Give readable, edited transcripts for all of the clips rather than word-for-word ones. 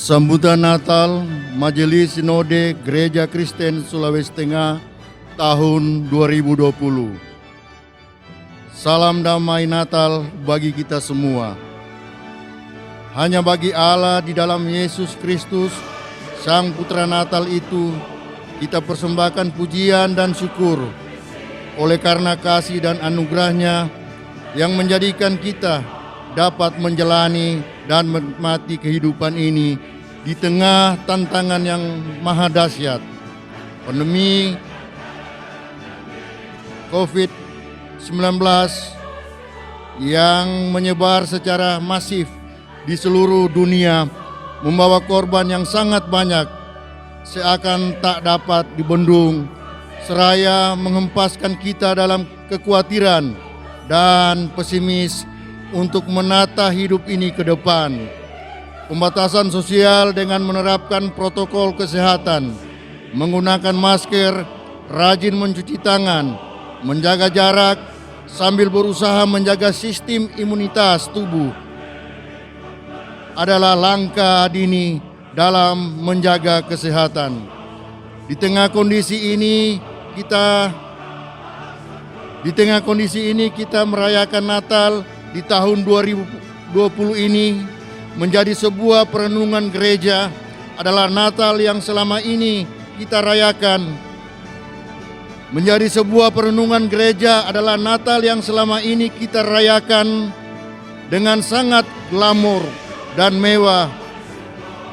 Sambutan Natal Majelis Sinode Gereja Kristen Sulawesi Tengah tahun 2020. Salam damai Natal bagi kita semua. Hanya bagi Allah di dalam Yesus Kristus, Sang Putra Natal itu, kita persembahkan pujian dan syukur oleh karena kasih dan anugerahnya yang menjadikan kita dapat menjalani dan menikmati kehidupan ini di tengah tantangan yang maha dahsyat, pandemi COVID-19 yang menyebar secara masif di seluruh dunia, membawa korban yang sangat banyak, seakan tak dapat dibendung, seraya menghempaskan kita dalam kekhawatiran dan pesimis untuk menata hidup ini ke depan. Pembatasan sosial dengan menerapkan protokol kesehatan, menggunakan masker, rajin mencuci tangan, menjaga jarak, sambil berusaha menjaga sistem imunitas tubuh adalah langkah dini dalam menjaga kesehatan. Di tengah kondisi ini kita merayakan Natal di tahun 2020 ini menjadi sebuah perenungan gereja adalah Natal yang selama ini kita rayakan. Menjadi sebuah perenungan gereja adalah Natal yang selama ini kita rayakan dengan sangat glamor dan mewah.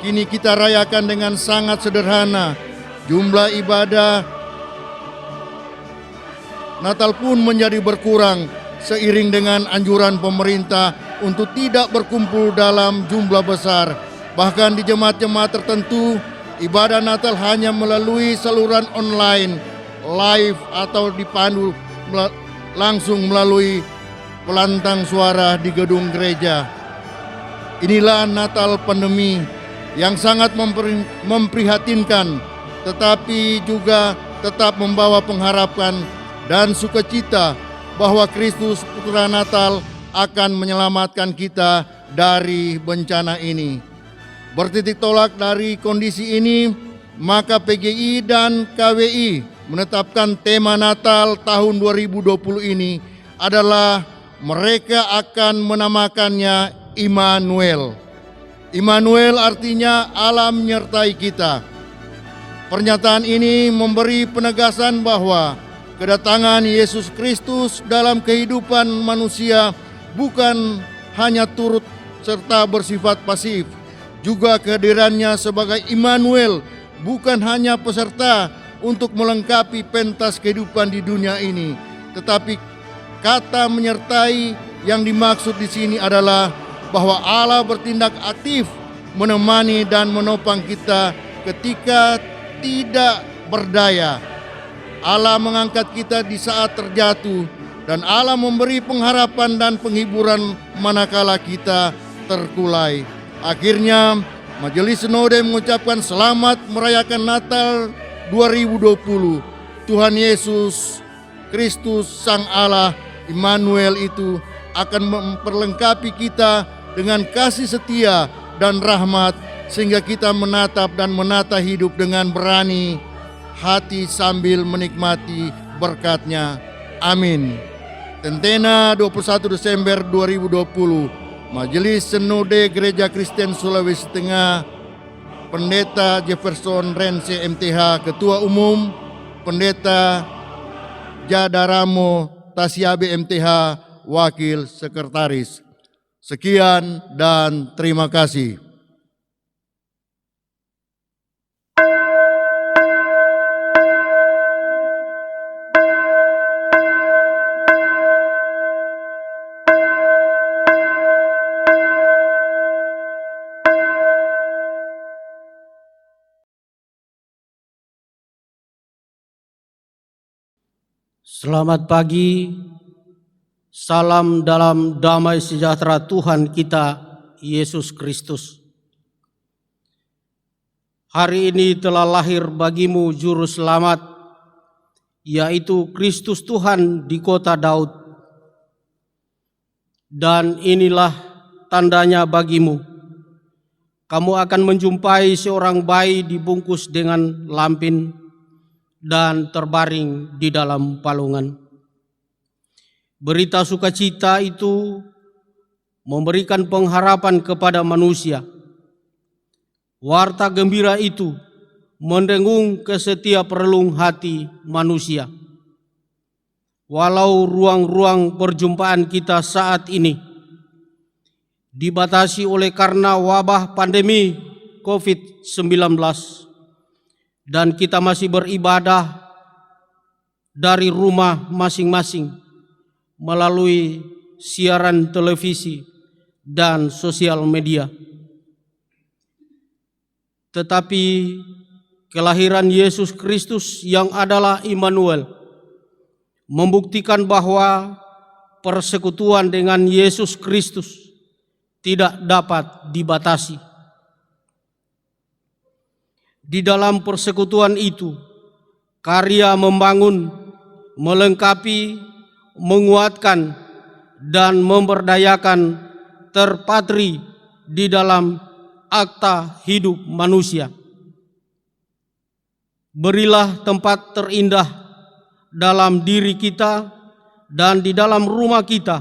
Kini kita rayakan dengan sangat sederhana. Jumlah ibadah Natal pun menjadi berkurang seiring dengan anjuran pemerintah untuk tidak berkumpul dalam jumlah besar. Bahkan di jemaat-jemaat tertentu, ibadah Natal hanya melalui saluran online, live atau dipandu langsung melalui pelantang suara di gedung gereja. Inilah Natal pandemi yang sangat memprihatinkan, tetapi juga tetap membawa pengharapan dan sukacita bahwa Kristus Putra Natal akan menyelamatkan kita dari bencana ini. Bertitik tolak dari kondisi ini, maka PGI dan KWI menetapkan tema Natal tahun 2020 ini adalah mereka akan menamakannya Immanuel. Immanuel artinya Allah menyertai kita. Pernyataan ini memberi penegasan bahwa kedatangan Yesus Kristus dalam kehidupan manusia bukan hanya turut serta bersifat pasif, juga kehadirannya sebagai Immanuel bukan hanya peserta untuk melengkapi pentas kehidupan di dunia ini, tetapi kata menyertai yang dimaksud di sini adalah bahwa Allah bertindak aktif menemani dan menopang kita ketika tidak berdaya. Allah mengangkat kita di saat terjatuh, dan Allah memberi pengharapan dan penghiburan manakala kita terkulai. Akhirnya, Majelis Sinode mengucapkan selamat merayakan Natal 2020. Tuhan Yesus Kristus Sang Allah Immanuel itu akan memperlengkapi kita dengan kasih setia dan rahmat, sehingga kita menatap dan menata hidup dengan berani hati sambil menikmati berkat-Nya. Amin. Tentena 21 Desember 2020, Majelis Sinode Gereja Kristen Sulawesi Tengah, Pendeta Jefferson Rense MTH Ketua Umum, Pendeta Jadaramo Tasiabe MTH Wakil Sekretaris. Sekian dan terima kasih. Selamat pagi, salam dalam damai sejahtera Tuhan kita, Yesus Kristus. Hari ini telah lahir bagimu Juru Selamat, yaitu Kristus Tuhan di kota Daud. Dan inilah tandanya bagimu. Kamu akan menjumpai seorang bayi dibungkus dengan lampin dan terbaring di dalam palungan. Berita sukacita itu memberikan pengharapan kepada manusia. Warta gembira itu mendengung ke setiap relung hati manusia. Walau ruang-ruang perjumpaan kita saat ini dibatasi oleh karena wabah pandemi COVID-19, dan kita masih beribadah dari rumah masing-masing melalui siaran televisi dan sosial media. Tetapi kelahiran Yesus Kristus yang adalah Immanuel membuktikan bahwa persekutuan dengan Yesus Kristus tidak dapat dibatasi. Di dalam persekutuan itu, karya membangun, melengkapi, menguatkan, dan memberdayakan terpatri di dalam akta hidup manusia. Berilah tempat terindah dalam diri kita dan di dalam rumah kita,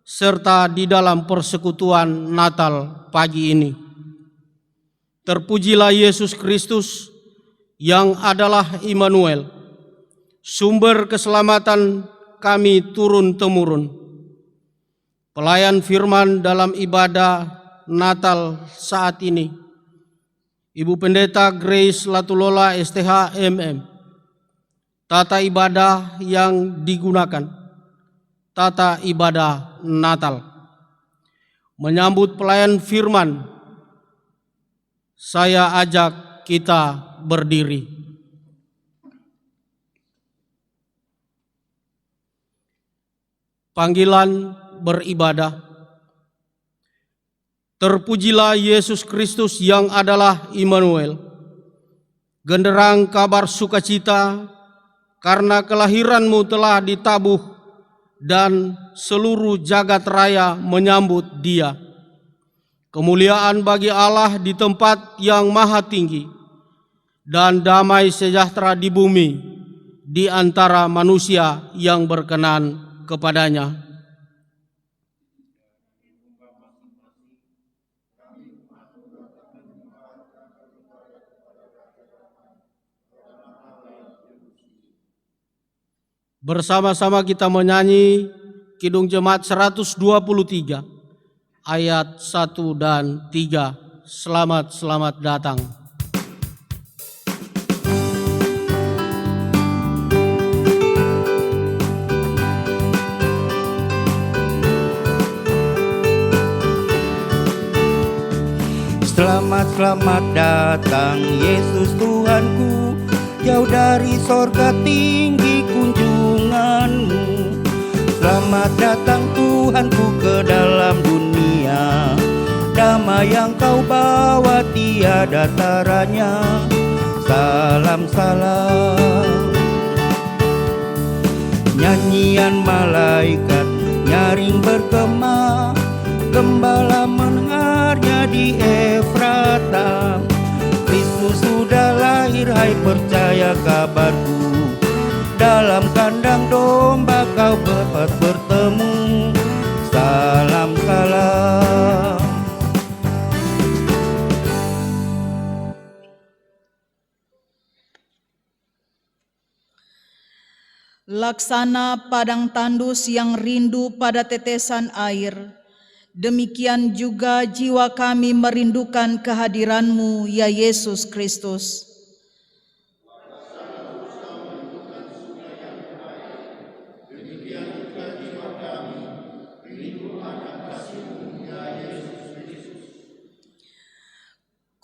serta di dalam persekutuan Natal pagi ini. Terpujilah Yesus Kristus yang adalah Immanuel, sumber keselamatan kami turun-temurun. Pelayan firman dalam ibadah Natal saat ini, Ibu Pendeta Grace Latulola STH MM. Tata ibadah yang digunakan, tata ibadah Natal. Menyambut pelayan firman, saya ajak kita berdiri. Panggilan beribadah. Terpujilah Yesus Kristus yang adalah Immanuel. Genderang kabar sukacita karena kelahiranmu telah ditabuh dan seluruh jagat raya menyambut Dia. Kemuliaan bagi Allah di tempat yang maha tinggi, dan damai sejahtera di bumi di antara manusia yang berkenan kepadanya. Bersama-sama kita menyanyi Kidung Jemaat 123. Ayat 1 dan 3. Selamat datang. Selamat datang Yesus Tuhanku, jauh dari sorga tinggi kunjunganmu. Selamat datang Tuhanku ke dalam dunia, damai yang kau bawa tiada taranya. Salam salam. Nyanyian malaikat nyaring bergema, gembala mendengarnya di Efrata. Kristus sudah lahir, hai percaya kabarku. Dalam kandang domba kau dapat bertemu. Salam salam. Laksana padang tandus yang rindu pada tetesan air, demikian juga jiwa kami merindukan kehadiran-Mu, ya Yesus Kristus.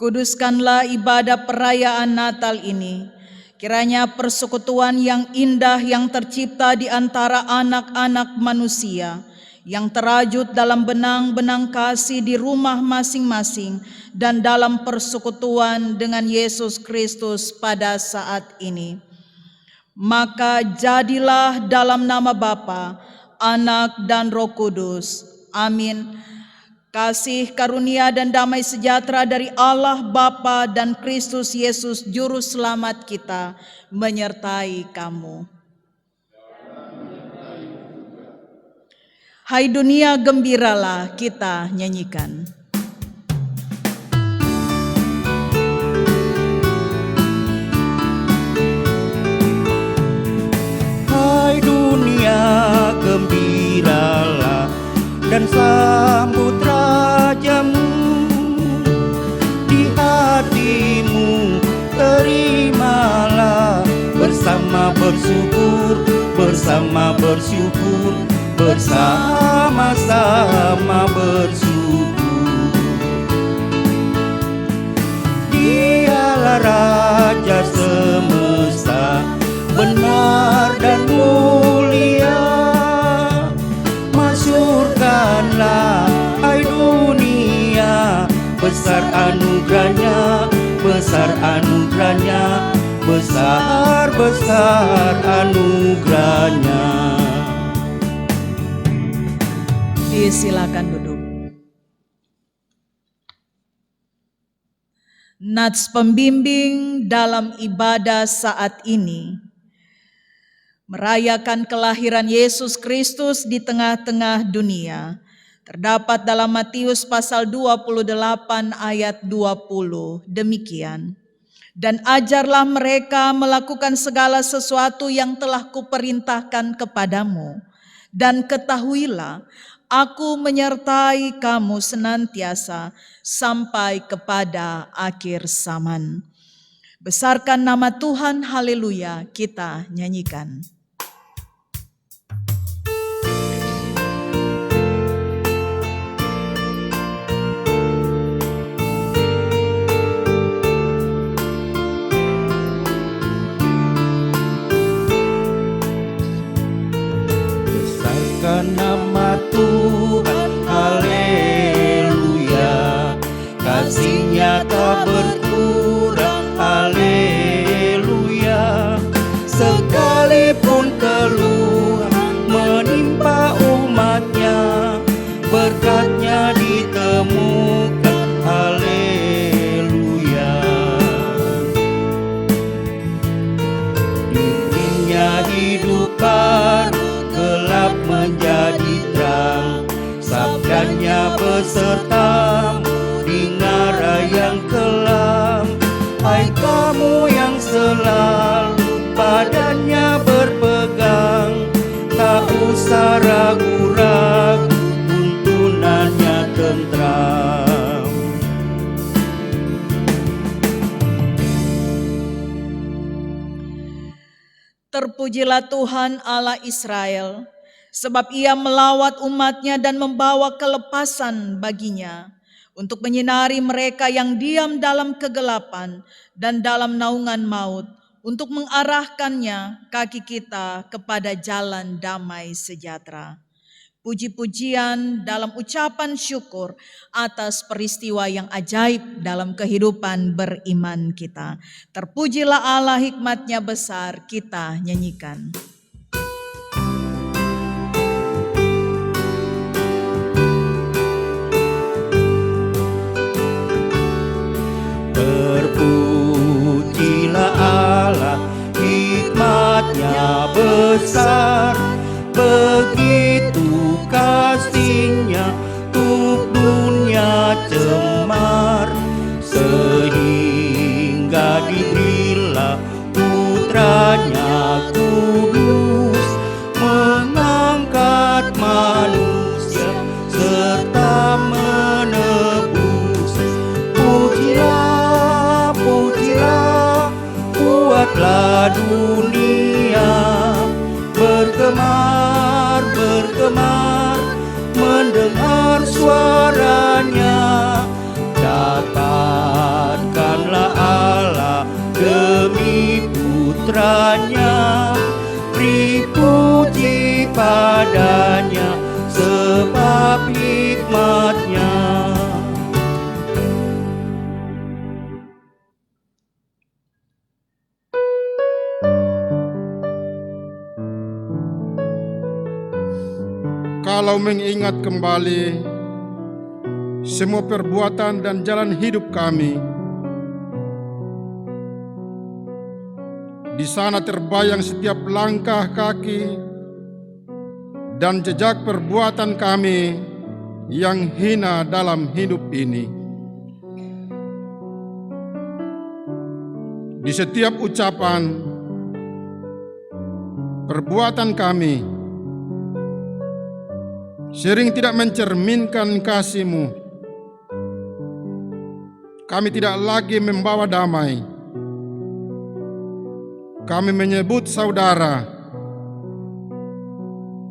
Kuduskanlah ibadah perayaan Natal ini, Kiranya persekutuan yang indah yang tercipta di antara anak-anak manusia, yang terajut dalam benang-benang kasih di rumah masing-masing dan dalam persekutuan dengan Yesus Kristus pada saat ini. Maka jadilah dalam nama Bapa, Anak dan Roh Kudus. Amin. Kasih, karunia, dan damai sejahtera dari Allah Bapa dan Kristus Yesus Juru Selamat kita menyertai kamu. Hai dunia, gembiralah, kita nyanyikan. Hai dunia, gembiralah dan sambut Rajamu. Di hatimu terimalah, bersama bersyukur, bersama-sama bersyukur. Dialah Raja semesta, benar dan mulia. Masyurkanlah, hai dunia, besar anugerahnya, besar anugerahnya. Silakan duduk. Nats pembimbing dalam ibadah saat ini merayakan kelahiran Yesus Kristus di tengah-tengah dunia. Terdapat dalam Matius pasal 28 ayat 20, demikian. Dan ajarlah mereka melakukan segala sesuatu yang telah kuperintahkan kepadamu. Dan ketahuilah, aku menyertai kamu senantiasa sampai kepada akhir zaman. Besarkan nama Tuhan, haleluya, kita nyanyikan. Besarkan nama Tuhan, haleluya, kasih-Nya tak berkurang, haleluya. Sekalipun keluhan menimpa umat-Nya, berkat-Nya ditemukan, haleluya. Dirinya hidup baru, gelap menjadi terang, sabdanya besertamu di ngara yang kelam. Hai kamu yang selalu padanya berpegang, tak usah ragu-ragu, tuntunannya tentram. Terpujilah Tuhan Allah Israel, sebab Ia melawat umat-Nya dan membawa kelepasan baginya, untuk menyinari mereka yang diam dalam kegelapan dan dalam naungan maut, untuk mengarahkannya kaki kita kepada jalan damai sejahtera. Puji-pujian dalam ucapan syukur atas peristiwa yang ajaib dalam kehidupan beriman kita. Terpujilah Allah, hikmat-Nya besar, kita nyanyikan. Terpujilah Allah, hikmat-Nya besar, begitu kasih-Nya untuk dunia cemar, sehingga diberilah putra-Nya kudus putranya, beri puji padanya sebab hikmatnya. Kalau mengingat kembali semua perbuatan dan jalan hidup kami, di sana terbayang setiap langkah kaki dan jejak perbuatan kami yang hina dalam hidup ini. Di setiap ucapan, perbuatan kami sering tidak mencerminkan kasih-Mu. Kami tidak lagi membawa damai. Kami menyebut saudara,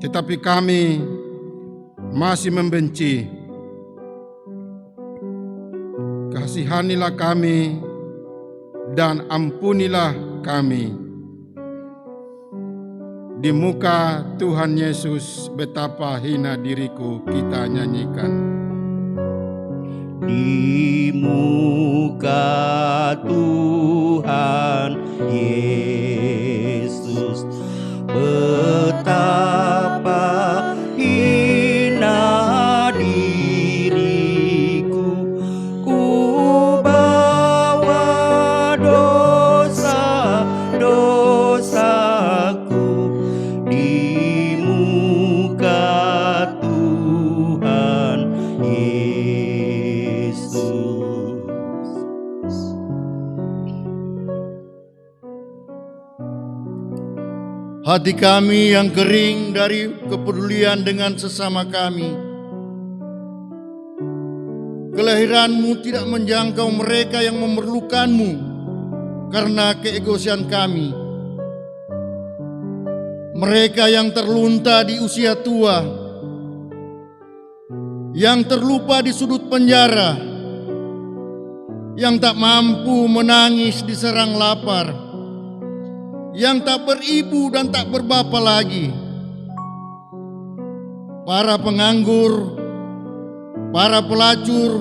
tetapi kami masih membenci. Kasihanilah kami dan ampunilah kami. Di muka Tuhan Yesus betapa hina diriku, kita nyanyikan. Di muka Tuhan Yesus betapa hina diriku, ku bawa dosa-dosaku di muka Tuhan Yesus. Hati kami yang kering dari kepedulian dengan sesama kami, kelahiran-Mu tidak menjangkau mereka yang memerlukan-Mu karena keegoisan kami. Mereka yang terlunta di usia tua, yang terlupa di sudut penjara, yang tak mampu menangis diserang lapar, yang tak beribu dan tak berbapa lagi. Para penganggur, para pelacur,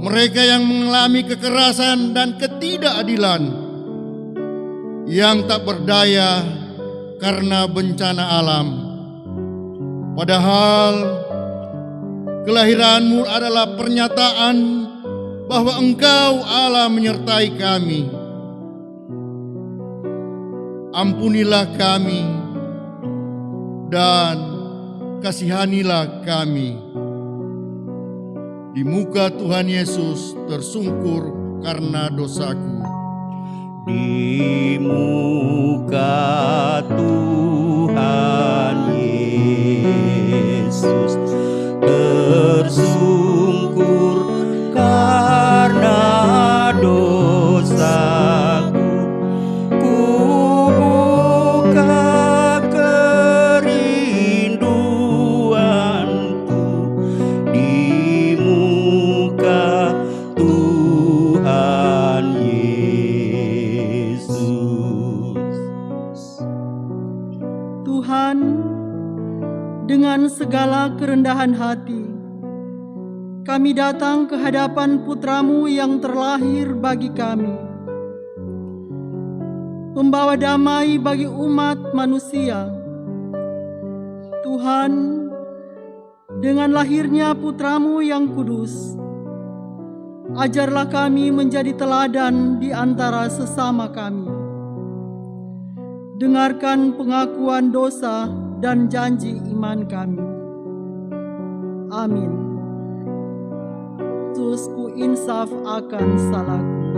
mereka yang mengalami kekerasan dan ketidakadilan, yang tak berdaya karena bencana alam. Padahal kelahiran-Mu adalah pernyataan bahwa Engkau Allah menyertai kami. Ampunilah kami dan kasihanilah kami. Di muka Tuhan Yesus tersungkur karena dosaku. Di muka Tuhan Yesus tersungkur karena dosaku, ku buka kerinduanku di muka Tuhan Yesus. Tuhan, dengan segala kerendahan hati, kami datang ke hadapan Putra-Mu yang terlahir bagi kami, membawa damai bagi umat manusia. Tuhan, dengan lahirnya Putra-Mu yang kudus, ajarlah kami menjadi teladan di antara sesama kami. Dengarkan pengakuan dosa dan janji iman kami. Amin. Yesusku insaf akan salahku.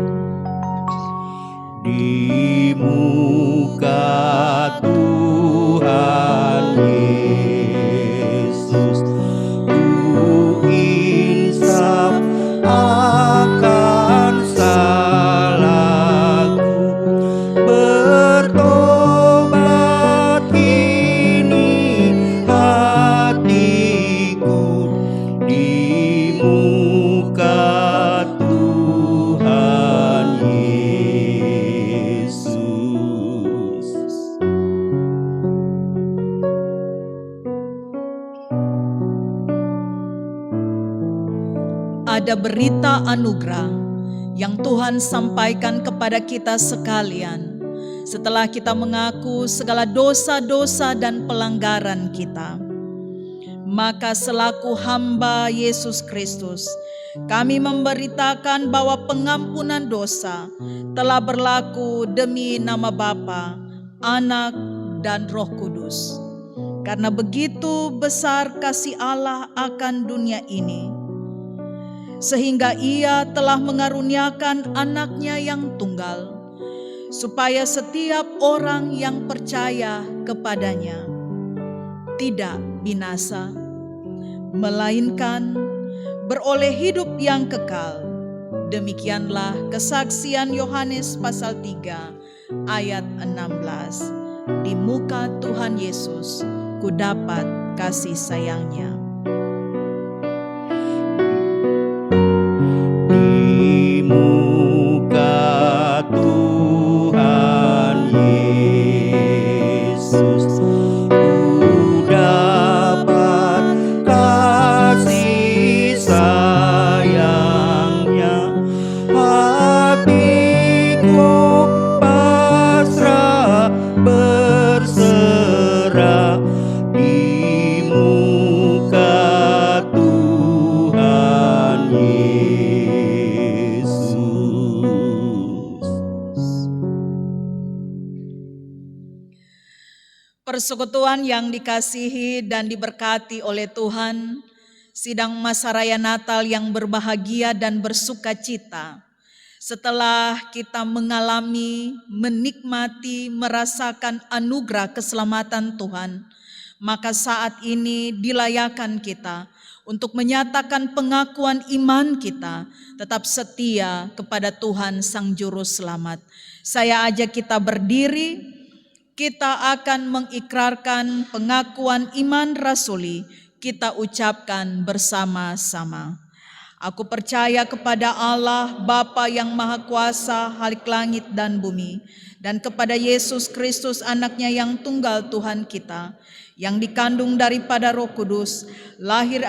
Di muka Tuhan Yesus, ku insaf akan salahku. Bertobat kini hatiku di muka Tuhan Yesus. ada berita anugerah yang Tuhan sampaikan kepada kita sekalian setelah kita mengaku segala dosa-dosa dan pelanggaran kita. Maka selaku hamba Yesus Kristus, kami memberitakan bahwa pengampunan dosa telah berlaku demi nama Bapa, Anak, dan Roh Kudus. Karena begitu besar kasih Allah akan dunia ini, sehingga Ia telah mengaruniakan Anaknya yang tunggal, supaya setiap orang yang percaya kepadanya tidak binasa, melainkan beroleh hidup yang kekal. Demikianlah kesaksian Yohanes pasal 3 ayat 16. Di muka Tuhan Yesus ku dapat kasih sayangnya. Di muka Tuhan Yesus ku dapat kasih sayangnya. Hatiku pasrah berserah di muka Tuhan Yesus. Persekutuan yang dikasihi dan diberkati oleh Tuhan, sidang masa raya Natal yang berbahagia dan bersukacita. Setelah kita mengalami, menikmati, merasakan anugerah keselamatan Tuhan, maka saat ini dilayakan kita untuk menyatakan pengakuan iman kita tetap setia kepada Tuhan Sang Juru Selamat. Saya ajak kita berdiri, kita akan mengikrarkan pengakuan iman rasuli, kita ucapkan bersama-sama. Aku percaya kepada Allah, Bapa yang Maha Kuasa, Khalik langit dan bumi, dan kepada Yesus Kristus, Anaknya yang tunggal Tuhan kita, yang dikandung daripada Roh Kudus, lahir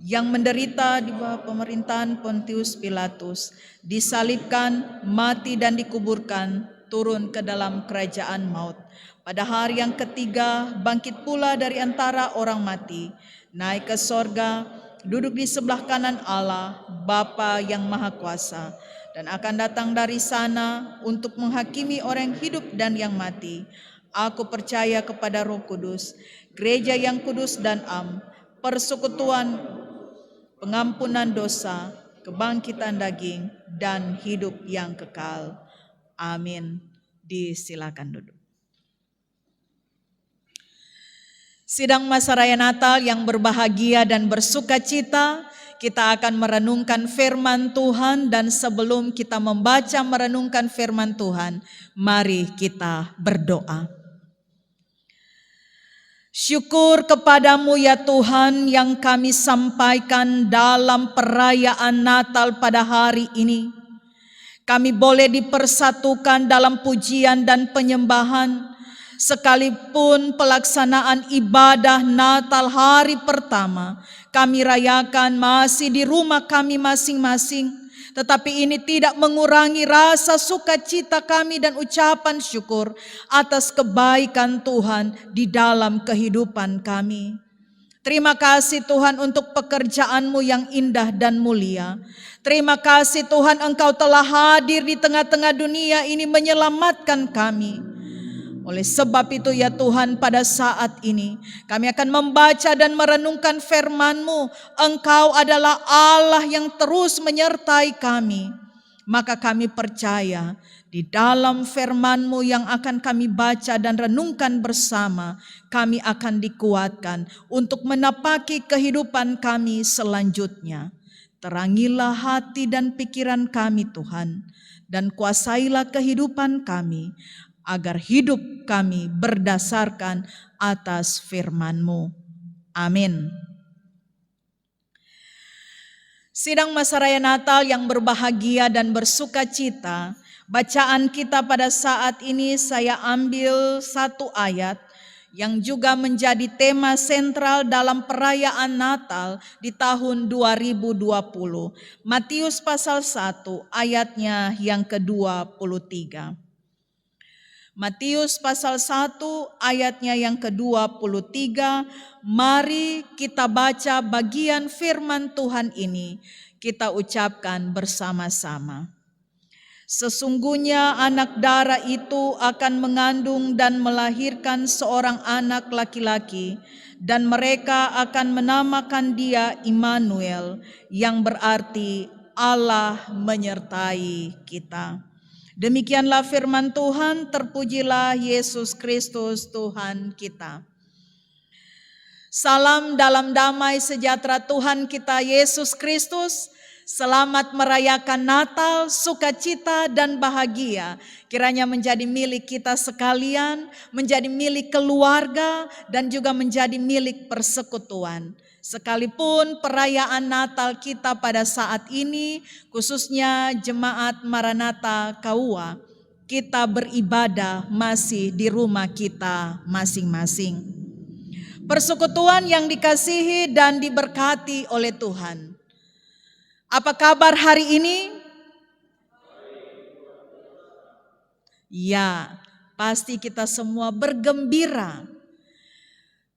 yang menderita di bawah pemerintahan Pontius Pilatus, disalibkan, mati dan dikuburkan, turun ke dalam kerajaan maut. Pada hari yang ketiga, bangkit pula dari antara orang mati, naik ke sorga, duduk di sebelah kanan Allah, Bapa yang Maha Kuasa, dan akan datang dari sana untuk menghakimi orang yang hidup dan yang mati. Aku percaya kepada Roh Kudus, gereja yang kudus dan am, persekutuan, pengampunan dosa, kebangkitan daging, dan hidup yang kekal. Amin. Disilakan duduk. Sidang masa raya Natal yang berbahagia dan bersukacita, kita akan merenungkan firman Tuhan, dan sebelum kita membaca merenungkan firman Tuhan, mari kita berdoa. Syukur kepadamu ya Tuhan yang kami sampaikan dalam perayaan Natal pada hari ini. Kami boleh dipersatukan dalam pujian dan penyembahan, sekalipun pelaksanaan ibadah Natal hari pertama kami rayakan masih di rumah kami masing-masing, tetapi ini tidak mengurangi rasa sukacita kami dan ucapan syukur atas kebaikan Tuhan di dalam kehidupan kami. Terima kasih Tuhan untuk pekerjaan-Mu yang indah dan mulia. Terima kasih Tuhan, Engkau telah hadir di tengah-tengah dunia ini menyelamatkan kami. Oleh sebab itu ya Tuhan, pada saat ini kami akan membaca dan merenungkan firman-Mu. Engkau adalah Allah yang terus menyertai kami. Maka kami percaya di dalam firman-Mu yang akan kami baca dan renungkan bersama, kami akan dikuatkan untuk menapaki kehidupan kami selanjutnya. Terangilah hati dan pikiran kami Tuhan, dan kuasailah kehidupan kami, agar hidup kami berdasarkan atas firman-Mu. Amin. Sidang masa raya Natal yang berbahagia dan bersukacita, bacaan kita pada saat ini saya ambil satu ayat yang juga menjadi tema sentral dalam perayaan Natal di tahun 2020. Matius pasal 1 ayatnya yang ke-23. Matius pasal 1 ayatnya yang ke-23, mari kita baca bagian firman Tuhan ini, kita ucapkan bersama-sama. Sesungguhnya anak darah itu akan mengandung dan melahirkan seorang anak laki-laki, dan mereka akan menamakan dia Immanuel, yang berarti Allah menyertai kita. Demikianlah firman Tuhan, terpujilah Yesus Kristus Tuhan kita. Salam dalam damai sejahtera Tuhan kita Yesus Kristus. Selamat merayakan Natal, sukacita dan bahagia. Kiranya menjadi milik kita sekalian, menjadi milik keluarga, dan juga menjadi milik persekutuan. Sekalipun perayaan Natal kita pada saat ini, khususnya Jemaat Maranatha Kauwa, kita beribadah masih di rumah kita masing-masing. Persekutuan yang dikasihi dan diberkati oleh Tuhan. Apa kabar hari ini? Ya, pasti kita semua bergembira.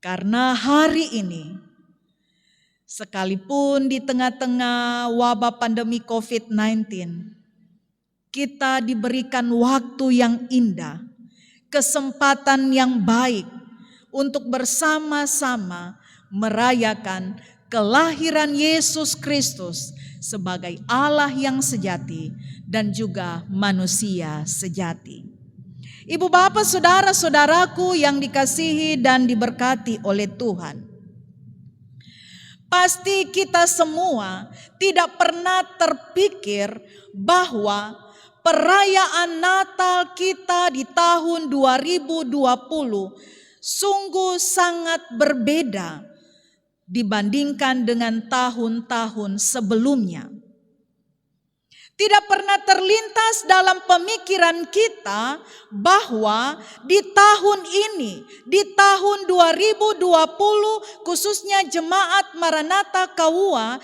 Karena hari ini, sekalipun di tengah-tengah wabah pandemi COVID-19, kita diberikan waktu yang indah, kesempatan yang baik untuk bersama-sama merayakan kelahiran Yesus Kristus sebagai Allah yang sejati dan juga manusia sejati. Ibu bapak saudara-saudaraku yang dikasihi dan diberkati oleh Tuhan. Pasti kita semua tidak pernah terpikir bahwa perayaan Natal kita di tahun 2020 sungguh sangat berbeda dibandingkan dengan tahun-tahun sebelumnya. Tidak pernah terlintas dalam pemikiran kita bahwa di tahun ini, di tahun 2020, khususnya Jemaat Maranatha Kauwa,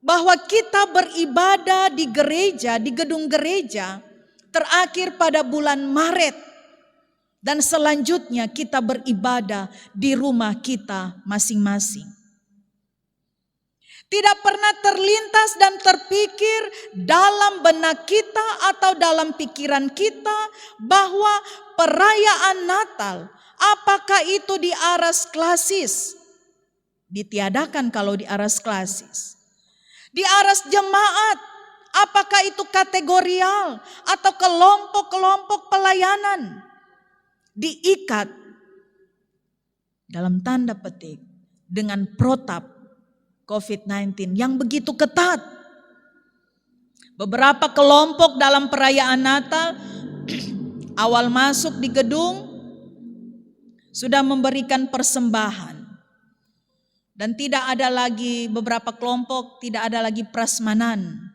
bahwa kita beribadah di gereja, di gedung gereja, terakhir pada bulan Maret. Dan selanjutnya kita beribadah di rumah kita masing-masing. Tidak pernah terlintas dan terpikir dalam benak kita atau dalam pikiran kita bahwa perayaan Natal, apakah itu di aras klasis? Ditiadakan kalau di aras klasis. Di aras jemaat, apakah itu kategorial atau kelompok-kelompok pelayanan? Diikat dalam tanda petik dengan protap COVID-19 yang begitu ketat. Beberapa kelompok dalam perayaan Natal awal masuk di gedung sudah memberikan persembahan. Dan tidak ada lagi, beberapa kelompok tidak ada lagi prasmanan.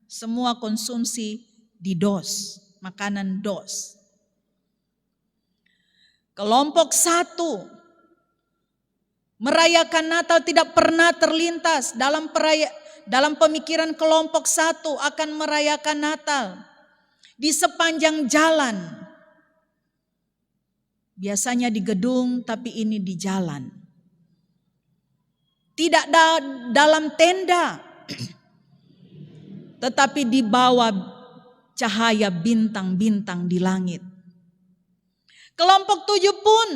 Semua konsumsi di dos, makanan dos. Kelompok satu merayakan Natal tidak pernah terlintas dalam pemikiran kelompok satu akan merayakan Natal di sepanjang jalan. Biasanya di gedung, tapi ini di jalan. Tidak dalam tenda, tetapi di bawah cahaya bintang-bintang di langit. Kelompok 7 pun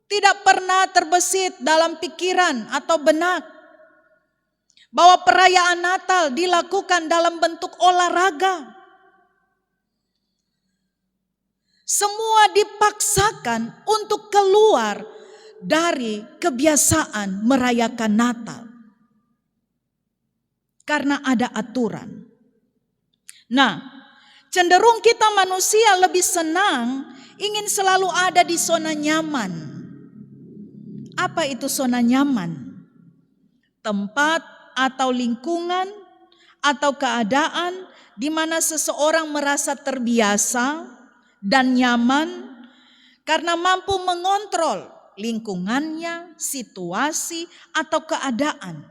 tidak pernah terbesit dalam pikiran atau benak bahwa perayaan Natal dilakukan dalam bentuk olahraga. Semua dipaksakan untuk keluar dari kebiasaan merayakan Natal. Karena ada aturan. Nah, cenderung kita manusia lebih senang ingin selalu ada di zona nyaman. Apa itu zona nyaman? Tempat atau lingkungan atau keadaan di mana seseorang merasa terbiasa dan nyaman karena mampu mengontrol lingkungannya, situasi, atau keadaan.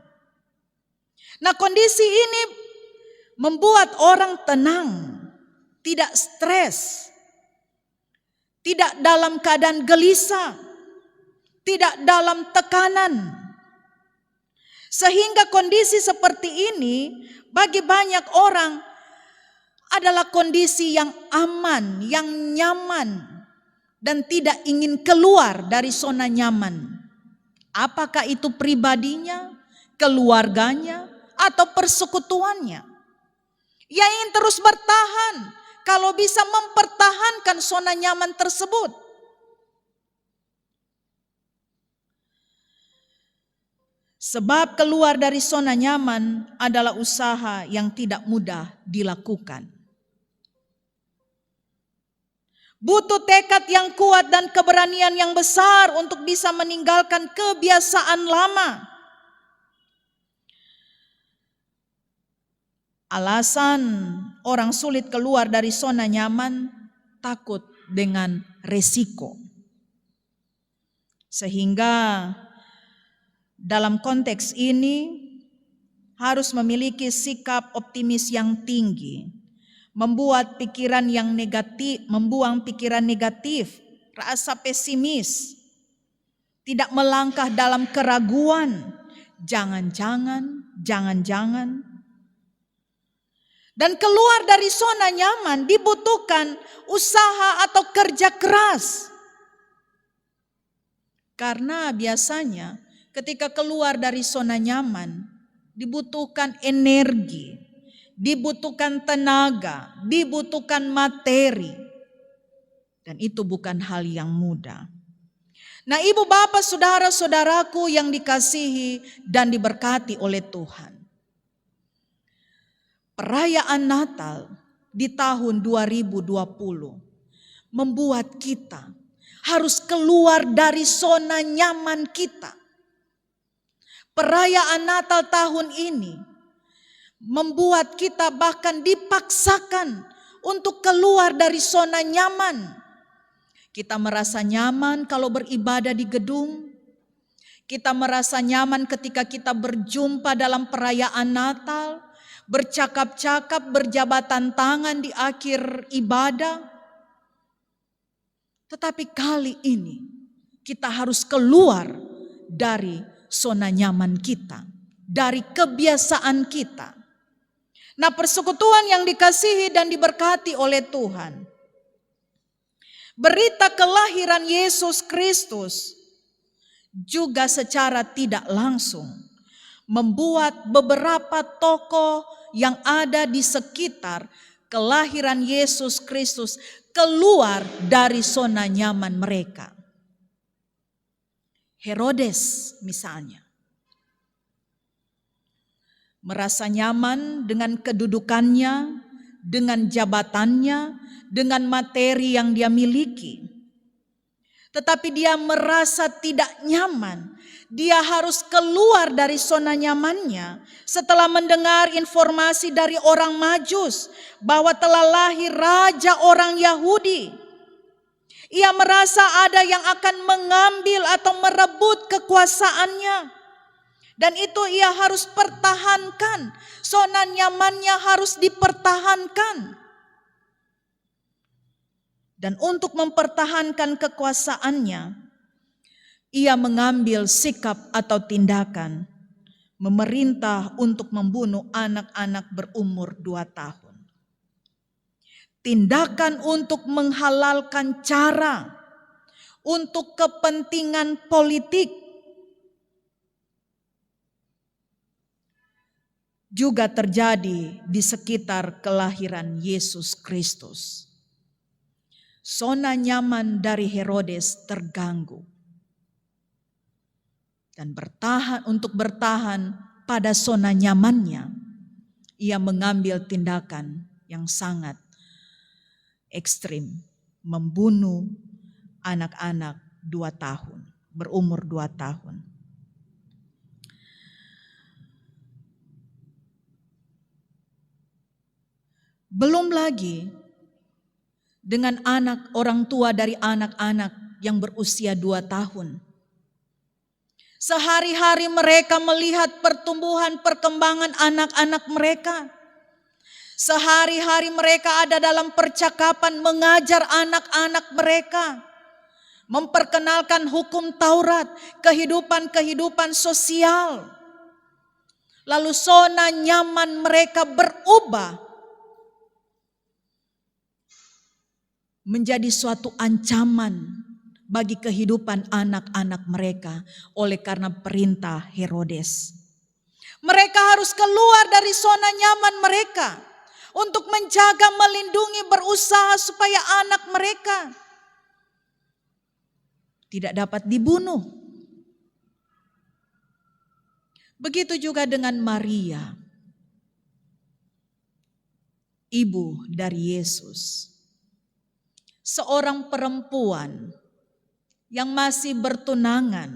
Nah, kondisi ini membuat orang tenang, tidak stres, tidak dalam keadaan gelisah, tidak dalam tekanan. Sehingga kondisi seperti ini bagi banyak orang adalah kondisi yang aman, yang nyaman, dan tidak ingin keluar dari zona nyaman. Apakah itu pribadinya, keluarganya, atau persekutuannya? Ia ingin terus bertahan, kalau bisa mempertahankan zona nyaman tersebut. Sebab keluar dari zona nyaman adalah usaha yang tidak mudah dilakukan. Butuh tekad yang kuat dan keberanian yang besar untuk bisa meninggalkan kebiasaan lama. Alasan orang sulit keluar dari zona nyaman, takut dengan resiko. Sehingga dalam konteks ini harus memiliki sikap optimis yang tinggi, membuang pikiran negatif, rasa pesimis, tidak melangkah dalam keraguan, jangan-jangan. Dan keluar dari zona nyaman dibutuhkan usaha atau kerja keras. Karena biasanya ketika keluar dari zona nyaman, dibutuhkan energi, dibutuhkan tenaga, dibutuhkan materi. Dan itu bukan hal yang mudah. Nah, ibu bapak saudara-saudaraku yang dikasihi dan diberkati oleh Tuhan. Perayaan Natal di tahun 2020 membuat kita harus keluar dari zona nyaman kita. Perayaan Natal tahun ini membuat kita bahkan dipaksakan untuk keluar dari zona nyaman. Kita merasa nyaman kalau beribadah di gedung. Kita merasa nyaman ketika kita berjumpa dalam perayaan Natal, bercakap-cakap, berjabatan tangan di akhir ibadah. Tetapi kali ini kita harus keluar dari zona nyaman kita, dari kebiasaan kita. Nah, persekutuan yang dikasihi dan diberkati oleh Tuhan, berita kelahiran Yesus Kristus juga secara tidak langsung membuat beberapa tokoh yang ada di sekitar kelahiran Yesus Kristus keluar dari zona nyaman mereka. Herodes misalnya merasa nyaman dengan kedudukannya, dengan jabatannya, dengan materi yang dia miliki. Tetapi dia merasa tidak nyaman. Dia harus keluar dari zona nyamannya setelah mendengar informasi dari orang Majus bahwa telah lahir raja orang Yahudi. Ia merasa ada yang akan mengambil atau merebut kekuasaannya. Dan itu ia harus pertahankan. Zona nyamannya harus dipertahankan. Dan untuk mempertahankan kekuasaannya, ia mengambil sikap atau tindakan memerintah untuk membunuh anak-anak berumur 2 tahun. Tindakan untuk menghalalkan cara untuk kepentingan politik juga terjadi di sekitar kelahiran Yesus Kristus. Zona nyaman dari Herodes terganggu. Dan untuk bertahan pada zona nyamannya, ia mengambil tindakan yang sangat ekstrim, membunuh anak-anak 2 tahun, berumur 2 tahun. Belum lagi dengan orang tua dari anak-anak yang berusia 2 tahun. Sehari-hari mereka melihat pertumbuhan perkembangan anak-anak mereka. Sehari-hari mereka ada dalam percakapan mengajar anak-anak mereka, memperkenalkan hukum Taurat, kehidupan-kehidupan sosial. Lalu zona nyaman mereka berubah menjadi suatu ancaman bagi kehidupan anak-anak mereka oleh karena perintah Herodes. Mereka harus keluar dari zona nyaman mereka untuk menjaga, melindungi, berusaha supaya anak mereka tidak dapat dibunuh. Begitu juga dengan Maria, ibu dari Yesus. Seorang perempuan yang masih bertunangan,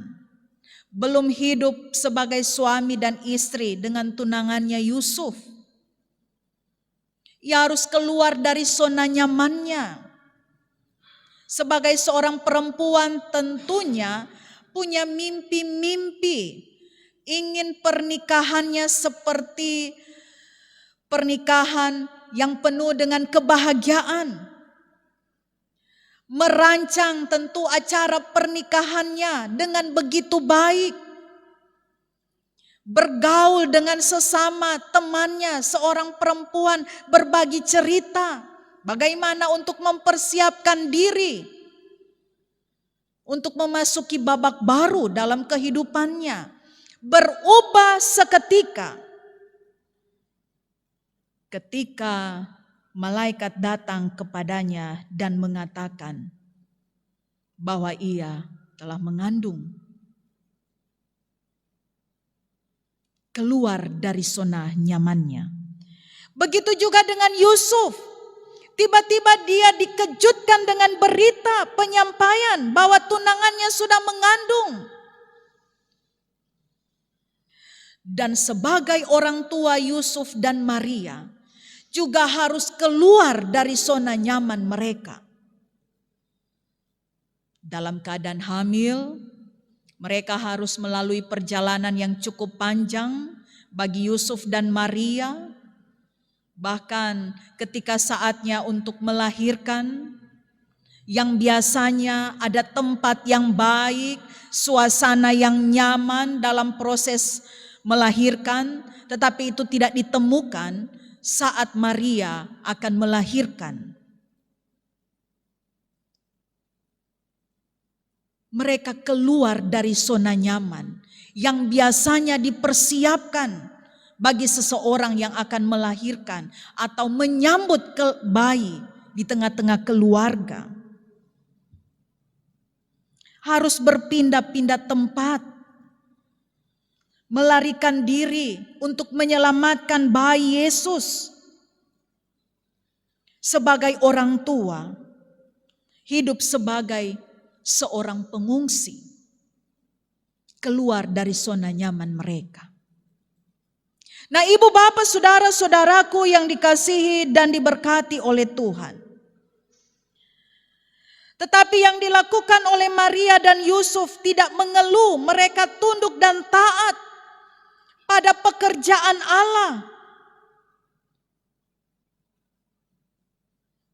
belum hidup sebagai suami dan istri dengan tunangannya Yusuf. Ia harus keluar dari zona nyamannya. Sebagai seorang perempuan tentunya punya mimpi-mimpi, ingin pernikahannya seperti pernikahan yang penuh dengan kebahagiaan. Merancang tentu acara pernikahannya dengan begitu baik. Bergaul dengan sesama temannya, seorang perempuan berbagi cerita. Bagaimana untuk mempersiapkan diri untuk memasuki babak baru dalam kehidupannya. Berubah seketika ketika malaikat datang kepadanya dan mengatakan bahwa ia telah mengandung. Keluar dari zona nyamannya. Begitu juga dengan Yusuf. Tiba-tiba dia dikejutkan dengan berita penyampaian bahwa tunangannya sudah mengandung. Dan sebagai orang tua Yusuf dan Maria juga harus keluar dari zona nyaman mereka. Dalam keadaan hamil, mereka harus melalui perjalanan yang cukup panjang bagi Yusuf dan Maria. Bahkan ketika saatnya untuk melahirkan, yang biasanya ada tempat yang baik, suasana yang nyaman dalam proses melahirkan, tetapi itu tidak ditemukan saat Maria akan melahirkan. Mereka keluar dari zona nyaman yang biasanya dipersiapkan bagi seseorang yang akan melahirkan atau menyambut bayi di tengah-tengah keluarga. Harus berpindah-pindah tempat, melarikan diri untuk menyelamatkan bayi Yesus. Sebagai orang tua, hidup sebagai seorang pengungsi, keluar dari zona nyaman mereka. Nah, ibu bapak saudara-saudaraku yang dikasihi dan diberkati oleh Tuhan. Tetapi yang dilakukan oleh Maria dan Yusuf tidak mengeluh, mereka tunduk dan taat pada pekerjaan Allah.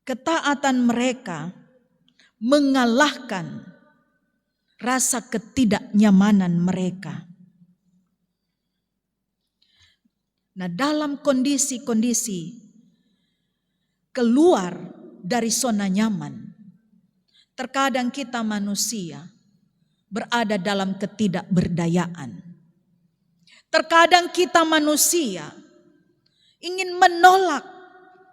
Ketaatan mereka mengalahkan rasa ketidaknyamanan mereka. Nah, dalam kondisi-kondisi keluar dari zona nyaman, terkadang kita manusia berada dalam ketidakberdayaan. Terkadang kita manusia ingin menolak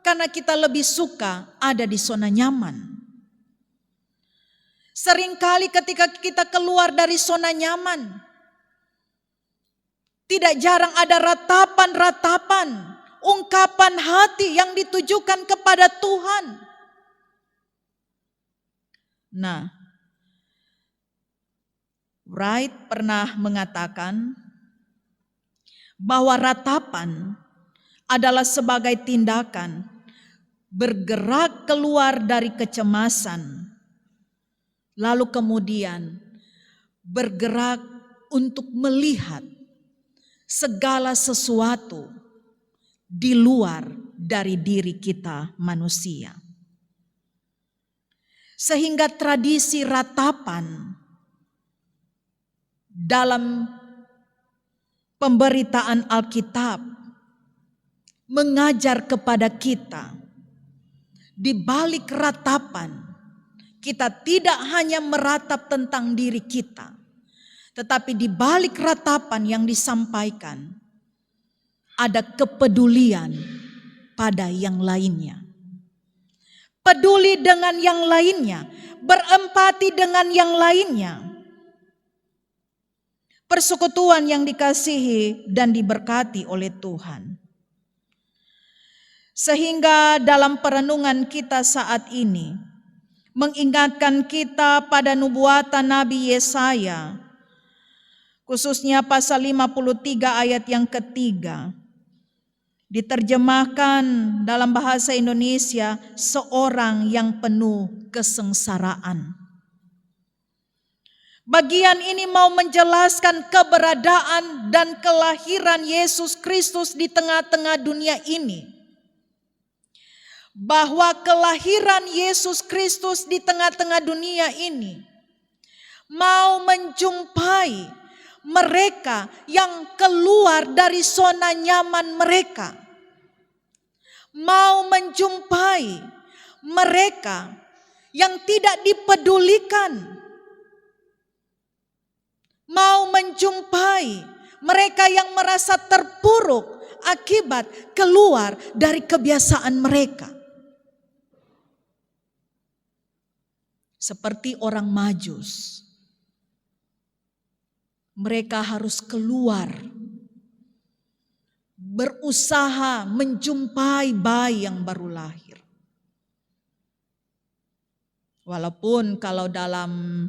karena kita lebih suka ada di zona nyaman. Seringkali ketika kita keluar dari zona nyaman, tidak jarang ada ratapan-ratapan, ungkapan hati yang ditujukan kepada Tuhan. Nah, Wright pernah mengatakan bahwa ratapan adalah sebagai tindakan bergerak keluar dari kecemasan lalu kemudian bergerak untuk melihat segala sesuatu di luar dari diri kita manusia. Sehingga tradisi ratapan dalam pemberitaan Alkitab mengajar kepada kita, di balik ratapan kita tidak hanya meratap tentang diri kita, tetapi di balik ratapan yang disampaikan ada kepedulian pada yang lainnya. Peduli dengan yang lainnya, berempati dengan yang lainnya. Persekutuan yang dikasihi dan diberkati oleh Tuhan. Sehingga dalam perenungan kita saat ini mengingatkan kita pada nubuatan Nabi Yesaya, khususnya pasal 53 ayat yang ketiga. Diterjemahkan dalam bahasa Indonesia, seorang yang penuh kesengsaraan. Bagian ini mau menjelaskan keberadaan dan kelahiran Yesus Kristus di tengah-tengah dunia ini. Bahwa kelahiran Yesus Kristus di tengah-tengah dunia ini mau menjumpai mereka yang keluar dari zona nyaman mereka. Mau menjumpai mereka yang tidak dipedulikan. Mau menjumpai mereka yang merasa terpuruk akibat keluar dari kebiasaan mereka. Seperti orang Majus. Mereka harus keluar, berusaha menjumpai bayi yang baru lahir. Walaupun kalau dalam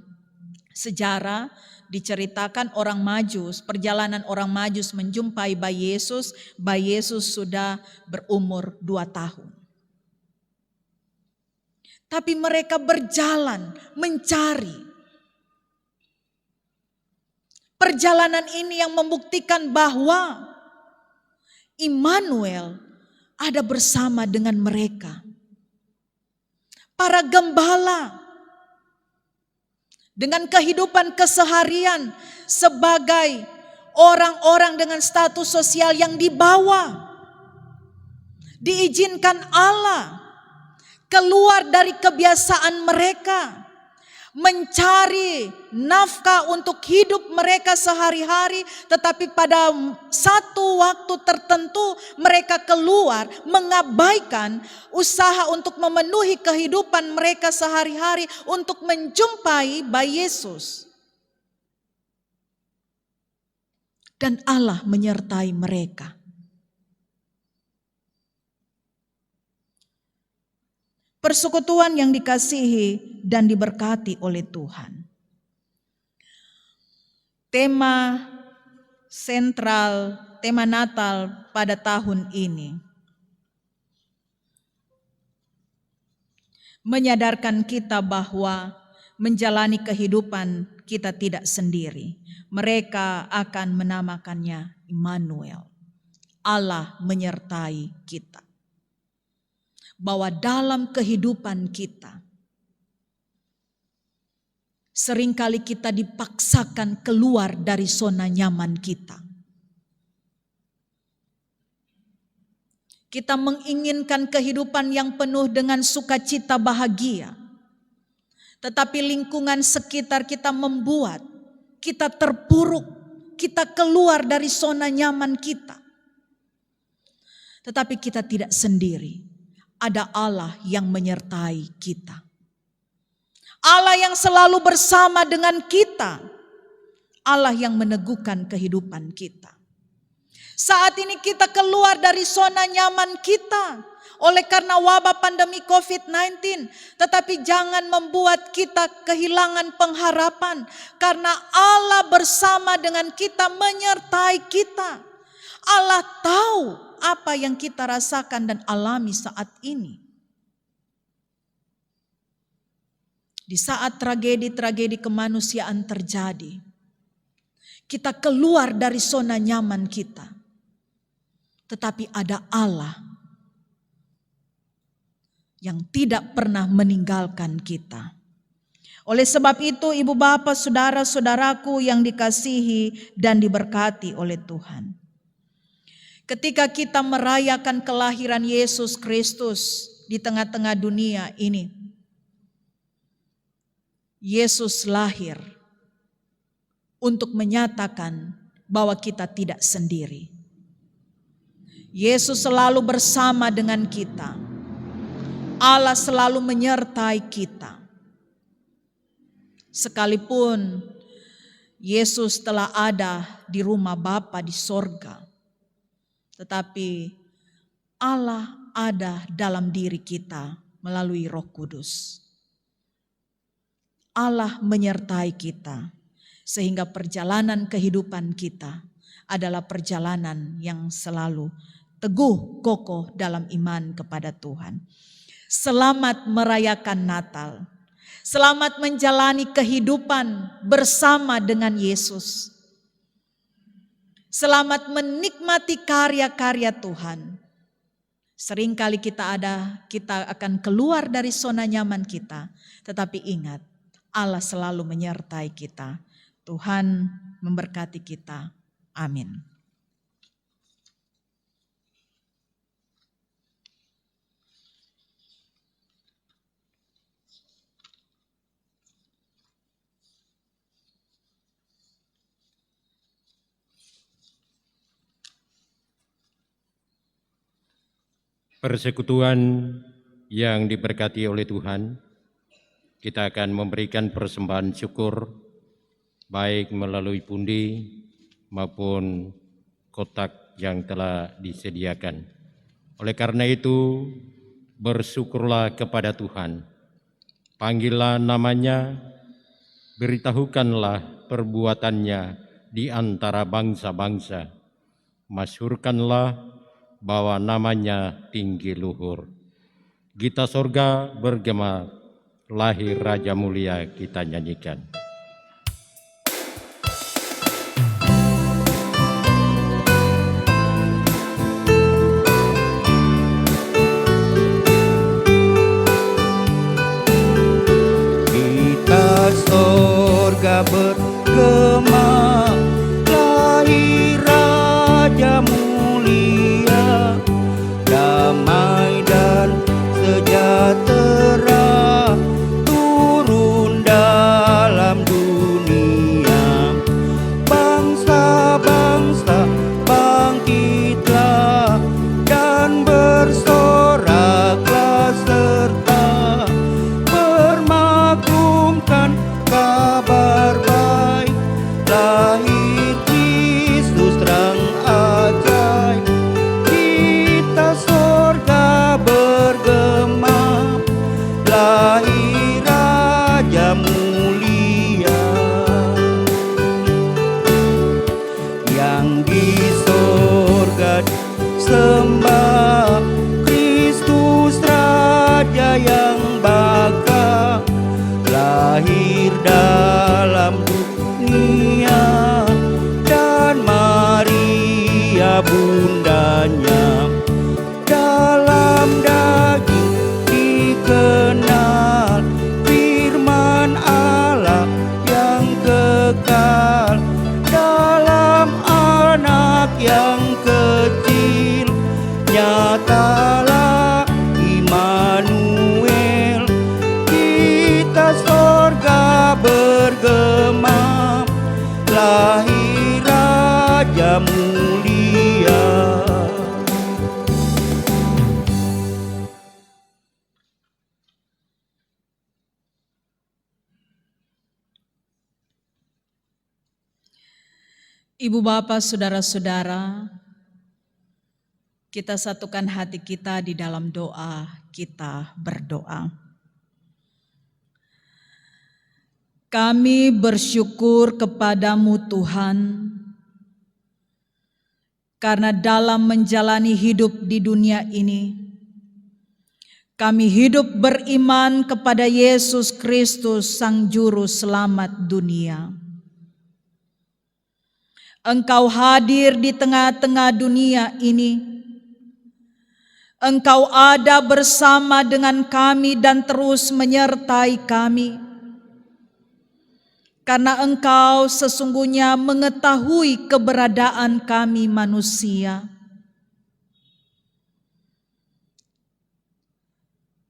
sejarah diceritakan orang Majus, perjalanan orang Majus menjumpai bayi Yesus sudah berumur 2 tahun. Tapi mereka berjalan mencari. Perjalanan ini yang membuktikan bahwa Immanuel ada bersama dengan mereka. Para gembala dengan kehidupan keseharian sebagai orang-orang dengan status sosial yang di bawah, diizinkan Allah keluar dari kebiasaan mereka, mencari nafkah untuk hidup mereka sehari-hari, tetapi pada satu waktu tertentu mereka keluar mengabaikan usaha untuk memenuhi kehidupan mereka sehari-hari untuk menjumpai bayi Yesus. Dan Allah menyertai mereka. Persekutuan yang dikasihi dan diberkati oleh Tuhan. Tema sentral, tema Natal pada tahun ini menyadarkan kita bahwa menjalani kehidupan kita tidak sendiri. Mereka akan menamakannya Immanuel. Allah menyertai kita. Bahwa dalam kehidupan kita seringkali kita dipaksakan keluar dari zona nyaman kita. Kita menginginkan kehidupan yang penuh dengan sukacita bahagia. Tetapi lingkungan sekitar kita membuat kita terpuruk, kita keluar dari zona nyaman kita. Tetapi kita tidak sendiri. Ada Allah yang menyertai kita. Allah yang selalu bersama dengan kita. Allah yang meneguhkan kehidupan kita. Saat ini kita keluar dari zona nyaman kita oleh karena wabah pandemi COVID-19. Tetapi jangan membuat kita kehilangan pengharapan. Karena Allah bersama dengan kita, menyertai kita. Allah tahu apa yang kita rasakan dan alami saat ini. Di saat tragedi-tragedi kemanusiaan terjadi, kita keluar dari zona nyaman kita. Tetapi ada Allah yang tidak pernah meninggalkan kita. Oleh sebab itu, ibu bapak, saudara-saudaraku yang dikasihi dan diberkati oleh Tuhan. Ketika kita merayakan kelahiran Yesus Kristus di tengah-tengah dunia ini, Yesus lahir untuk menyatakan bahwa kita tidak sendiri. Yesus selalu bersama dengan kita. Allah selalu menyertai kita. Sekalipun Yesus telah ada di rumah Bapa di sorga, tetapi Allah ada dalam diri kita melalui Roh Kudus. Allah menyertai kita, sehingga perjalanan kehidupan kita adalah perjalanan yang selalu teguh, kokoh dalam iman kepada Tuhan. Selamat merayakan Natal. Selamat menjalani kehidupan bersama dengan Yesus. Selamat menikmati karya-karya Tuhan. Seringkali kita akan keluar dari zona nyaman kita, tetapi ingat, Allah selalu menyertai kita. Tuhan memberkati kita. Amin. Persekutuan yang diberkati oleh Tuhan, kita akan memberikan persembahan syukur baik melalui pundi maupun kotak yang telah disediakan. Oleh karena itu, bersyukurlah kepada Tuhan. Panggillah namanya, beritahukanlah perbuatannya di antara bangsa-bangsa. Masyhurkanlah bahwa namanya tinggi luhur. Gita sorga bergema, lahir Raja Mulia kita nyanyikan. Gita sorga bergema, lahir Raja Mulia, damai dan sejahtera turun dalam dunia. Bangsa-bangsa bangkitlah dan bersoraklah serta bermaklumkan kabar baik, lahir Kristus terang ajaib. Kita sorga bergema, lahir Raja Mulia. Yang di sorga sembah Kristus Raja yang baka, lahir dalam dunia, dan Maria bundanya. Dalam daging dikenal firman Allah yang kekal, dalam anak yang kecil nyatalah Immanuel. Kita sorga bergema, lahir Raja Mulia. Ibu bapak, saudara-saudara, kita satukan hati kita di dalam doa, kita berdoa. Kami bersyukur kepadamu Tuhan, karena dalam menjalani hidup di dunia ini, Kami hidup beriman kepada Yesus Kristus, Sang Juru Selamat dunia. Engkau hadir di tengah-tengah dunia ini. Engkau ada bersama dengan kami dan terus menyertai kami. Karena Engkau sesungguhnya mengetahui keberadaan kami manusia.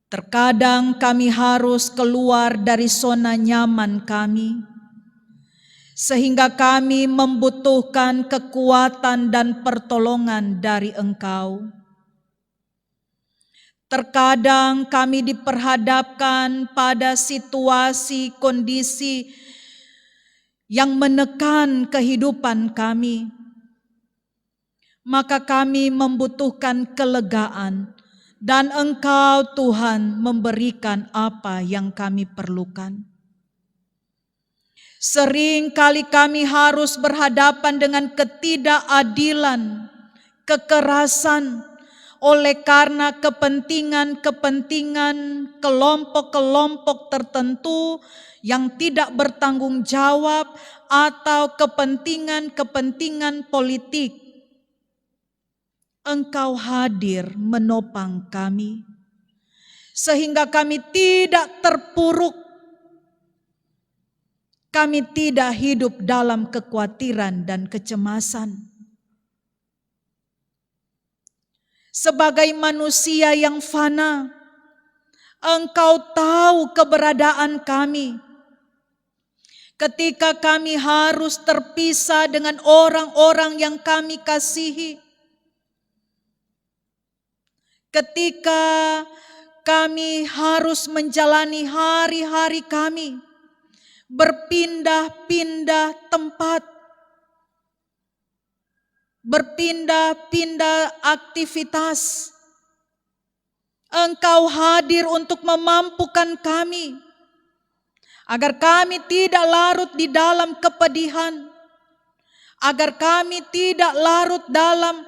Terkadang kami harus keluar dari zona nyaman kami, sehingga kami membutuhkan kekuatan dan pertolongan dari Engkau. Terkadang kami diperhadapkan pada situasi kondisi yang menekan kehidupan kami, maka kami membutuhkan kelegaan. Dan Engkau Tuhan memberikan apa yang kami perlukan. Sering kali kami harus berhadapan dengan ketidakadilan, kekerasan, oleh karena kepentingan-kepentingan kelompok-kelompok tertentu yang tidak bertanggung jawab atau kepentingan-kepentingan politik. Engkau hadir menopang kami, sehingga kami tidak terpuruk. Kami tidak hidup dalam kekhawatiran dan kecemasan. Sebagai manusia yang fana, Engkau tahu keberadaan kami. Ketika kami harus terpisah dengan orang-orang yang kami kasihi, ketika kami harus menjalani hari-hari kami berpindah-pindah tempat, berpindah-pindah aktivitas, Engkau hadir untuk memampukan kami, agar kami tidak larut di dalam kepedihan, agar kami tidak larut dalam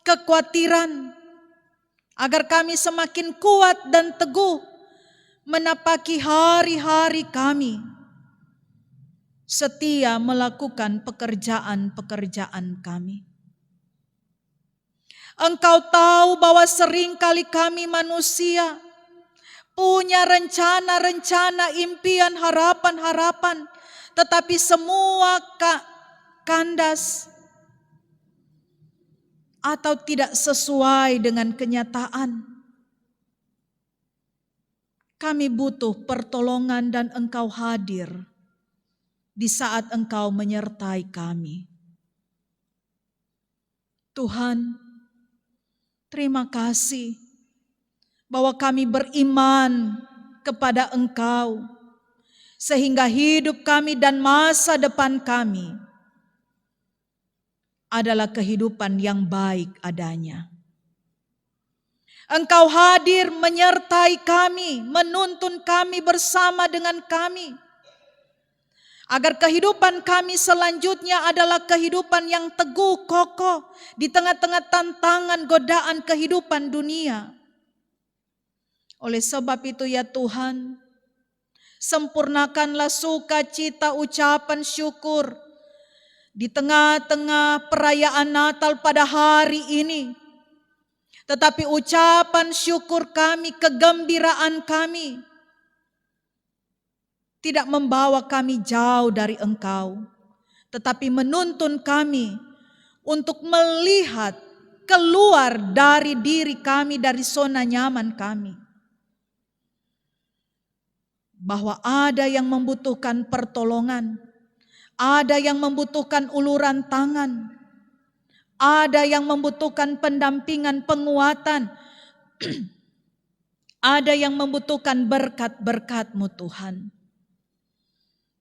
kekhawatiran, agar kami semakin kuat dan teguh menapaki hari-hari kami, setia melakukan pekerjaan-pekerjaan kami. Engkau tahu bahwa seringkali kami manusia punya rencana-rencana, impian, harapan-harapan, tetapi semua kandas atau tidak sesuai dengan kenyataan. Kami butuh pertolongan dan Engkau hadir di saat Engkau menyertai kami. Tuhan, terima kasih bahwa kami beriman kepada Engkau, sehingga hidup kami dan masa depan kami adalah kehidupan yang baik adanya. Engkau hadir menyertai kami, menuntun kami bersama dengan kami, agar kehidupan kami selanjutnya adalah kehidupan yang teguh, kokoh di tengah-tengah tantangan, godaan kehidupan dunia. Oleh sebab itu ya Tuhan, sempurnakanlah sukacita ucapan syukur di tengah-tengah perayaan Natal pada hari ini. Tetapi ucapan syukur kami, kegembiraan kami tidak membawa kami jauh dari Engkau, tetapi menuntun kami untuk melihat keluar dari diri kami, dari zona nyaman kami. Bahwa ada yang membutuhkan pertolongan, ada yang membutuhkan uluran tangan, ada yang membutuhkan pendampingan, penguatan, ada yang membutuhkan berkat-berkat-Mu Tuhan.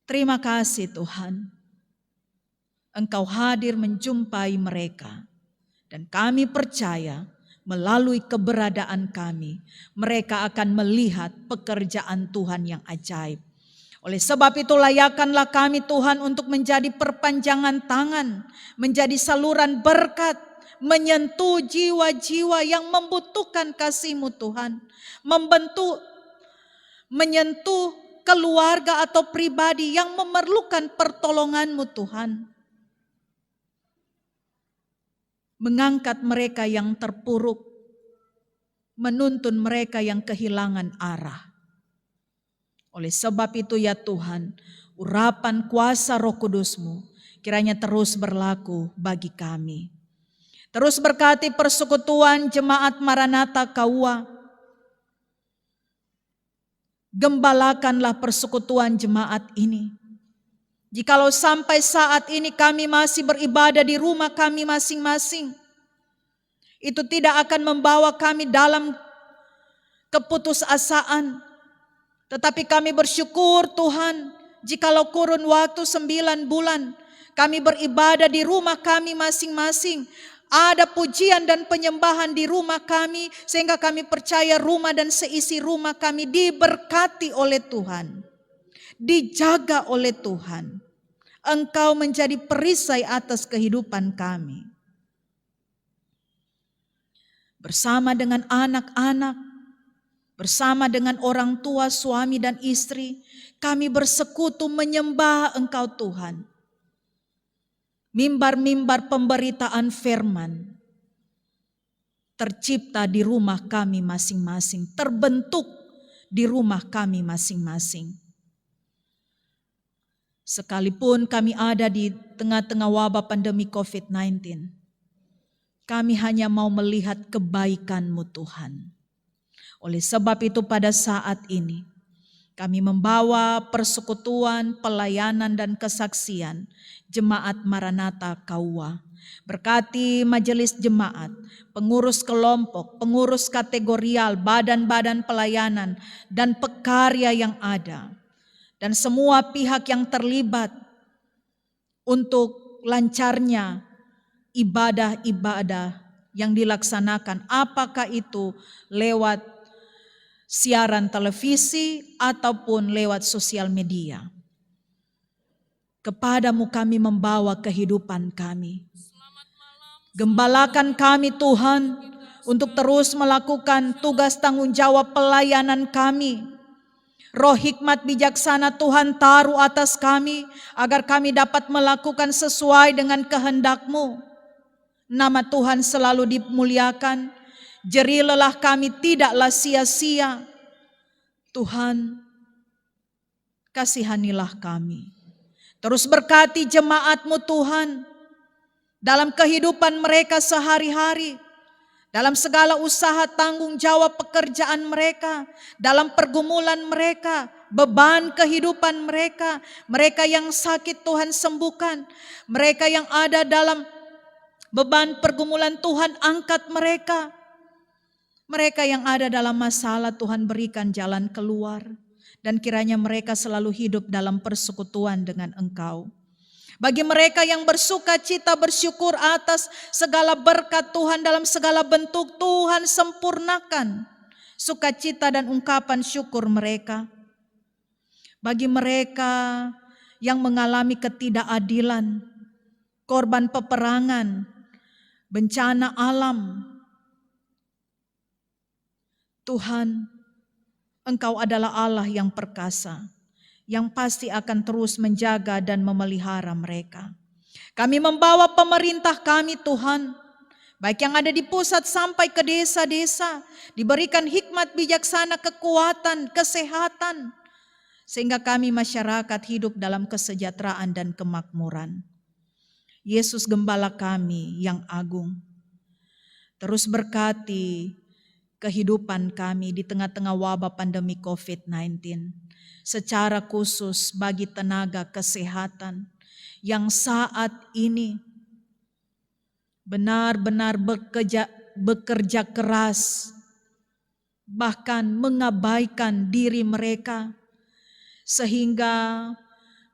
Terima kasih Tuhan, Engkau hadir menjumpai mereka, dan kami percaya melalui keberadaan kami, mereka akan melihat pekerjaan Tuhan yang ajaib. Oleh sebab itu layakkanlah kami Tuhan untuk menjadi perpanjangan tangan, menjadi saluran berkat, menyentuh jiwa-jiwa yang membutuhkan kasih-Mu Tuhan, menyentuh keluarga atau pribadi yang memerlukan pertolongan-Mu Tuhan. Mengangkat mereka yang terpuruk, menuntun mereka yang kehilangan arah. Oleh sebab itu ya Tuhan, urapan kuasa Roh Kudus-Mu kiranya terus berlaku bagi kami. Terus berkati persekutuan Jemaat Maranatha Kauwa. Gembalakanlah persekutuan jemaat ini. Jikalau sampai saat ini kami masih beribadah di rumah kami masing-masing, itu tidak akan membawa kami dalam keputusasaan. Tetapi kami bersyukur Tuhan, jikalau kurun waktu 9 bulan kami beribadah di rumah kami masing-masing, ada pujian dan penyembahan di rumah kami, sehingga kami percaya rumah dan seisi rumah kami diberkati oleh Tuhan, dijaga oleh Tuhan. Engkau menjadi perisai atas kehidupan kami. Bersama dengan anak-anak, bersama dengan orang tua, suami dan istri, kami bersekutu menyembah Engkau Tuhan. Mimbar-mimbar pemberitaan firman tercipta di rumah kami masing-masing, terbentuk di rumah kami masing-masing. Sekalipun kami ada di tengah-tengah wabah pandemi COVID-19, kami hanya mau melihat kebaikan-Mu Tuhan. Oleh sebab itu pada saat ini, kami membawa persekutuan, pelayanan dan kesaksian Jemaat Maranatha Kauwa. Berkati majelis jemaat, pengurus kelompok, pengurus kategorial, badan-badan pelayanan dan pekarya yang ada. Dan semua pihak yang terlibat untuk lancarnya ibadah-ibadah yang dilaksanakan. Apakah itu lewat siaran televisi ataupun lewat sosial media. Kepadamu kami membawa kehidupan kami. Gembalakan kami Tuhan untuk terus melakukan tugas tanggung jawab pelayanan kami. Roh hikmat bijaksana Tuhan taruh atas kami agar kami dapat melakukan sesuai dengan kehendak-Mu. Nama Tuhan selalu dimuliakan. Jerih lelah kami tidaklah sia-sia. Tuhan, kasihanilah kami. Terus berkati jemaat-Mu Tuhan dalam kehidupan mereka sehari-hari. Dalam segala usaha tanggung jawab pekerjaan mereka, dalam pergumulan mereka, beban kehidupan mereka, mereka yang sakit Tuhan sembuhkan, mereka yang ada dalam beban pergumulan Tuhan angkat mereka, mereka yang ada dalam masalah Tuhan berikan jalan keluar, dan kiranya mereka selalu hidup dalam persekutuan dengan Engkau. Bagi mereka yang bersuka cita bersyukur atas segala berkat Tuhan dalam segala bentuk, Tuhan sempurnakan sukacita dan ungkapan syukur mereka. Bagi mereka yang mengalami ketidakadilan, korban peperangan, bencana alam, Tuhan, Engkau adalah Allah yang perkasa, yang pasti akan terus menjaga dan memelihara mereka. Kami membawa pemerintah kami Tuhan, baik yang ada di pusat sampai ke desa-desa, diberikan hikmat bijaksana, kekuatan, kesehatan, sehingga kami masyarakat hidup dalam kesejahteraan dan kemakmuran. Yesus Gembala kami yang agung, terus berkati kehidupan kami di tengah-tengah wabah pandemi COVID-19. Secara khusus bagi tenaga kesehatan yang saat ini benar-benar bekerja keras, bahkan mengabaikan diri mereka, sehingga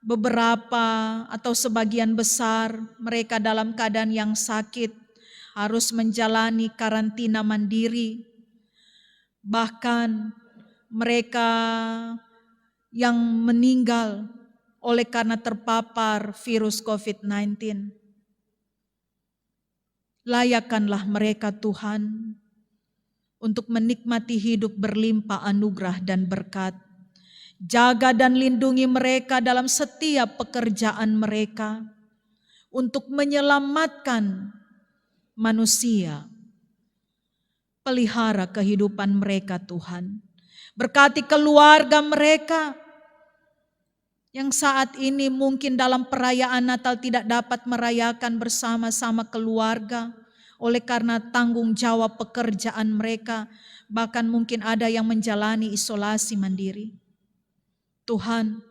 beberapa atau sebagian besar mereka dalam keadaan yang sakit harus menjalani karantina mandiri, bahkan mereka yang meninggal oleh karena terpapar virus COVID-19. Layakkanlah mereka Tuhan untuk menikmati hidup berlimpah anugerah dan berkat. Jaga dan lindungi mereka dalam setiap pekerjaan mereka untuk menyelamatkan manusia. Pelihara kehidupan mereka Tuhan. Berkati keluarga mereka yang saat ini mungkin dalam perayaan Natal tidak dapat merayakan bersama-sama keluarga oleh karena tanggung jawab pekerjaan mereka, bahkan mungkin ada yang menjalani isolasi mandiri. Tuhan,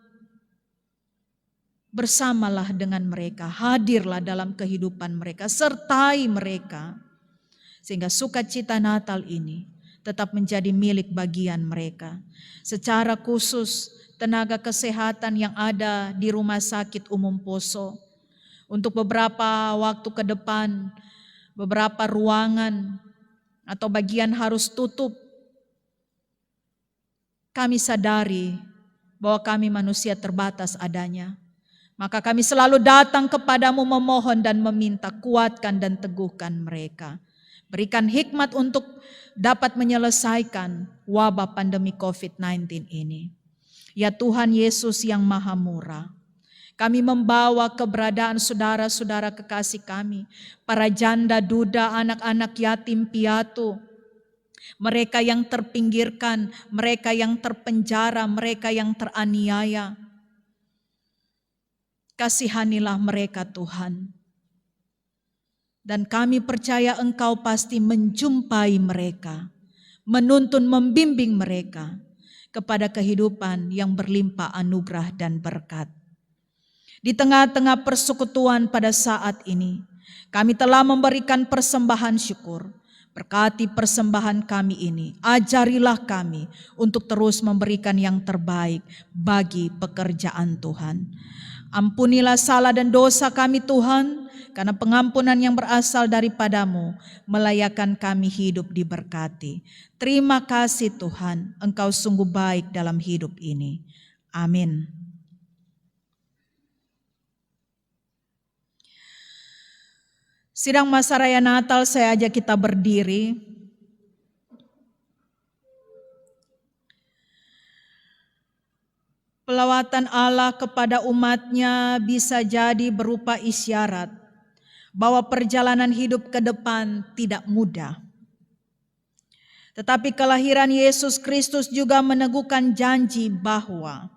bersamalah dengan mereka, hadirlah dalam kehidupan mereka, sertai mereka, sehingga sukacita Natal ini tetap menjadi milik bagian mereka. Secara khusus, tenaga kesehatan yang ada di Rumah Sakit Umum Poso, untuk beberapa waktu ke depan, beberapa ruangan atau bagian harus tutup. Kami sadari bahwa kami manusia terbatas adanya. Maka kami selalu datang kepadamu memohon dan meminta, kuatkan dan teguhkan mereka. Berikan hikmat untuk dapat menyelesaikan wabah pandemi COVID-19 ini. Ya Tuhan Yesus yang Maha Murah, kami membawa keberadaan saudara-saudara kekasih kami, para janda, duda, anak-anak yatim piatu, mereka yang terpinggirkan, mereka yang terpenjara, mereka yang teraniaya. Kasihanilah mereka Tuhan. Dan kami percaya Engkau pasti menjumpai mereka, menuntun, membimbing mereka kepada kehidupan yang berlimpah anugerah dan berkat. Di tengah-tengah persekutuan pada saat ini, kami telah memberikan persembahan syukur. Berkati persembahan kami ini, ajarilah kami untuk terus memberikan yang terbaik bagi pekerjaan Tuhan. Ampunilah salah dan dosa kami Tuhan, karena pengampunan yang berasal daripadamu melayakkan kami hidup diberkati. Terima kasih Tuhan, Engkau sungguh baik dalam hidup ini. Amin. Sidang masa raya Natal, saya ajak kita berdiri. Pelawatan Allah kepada umatnya bisa jadi berupa isyarat bahwa perjalanan hidup ke depan tidak mudah. Tetapi kelahiran Yesus Kristus juga meneguhkan janji bahwa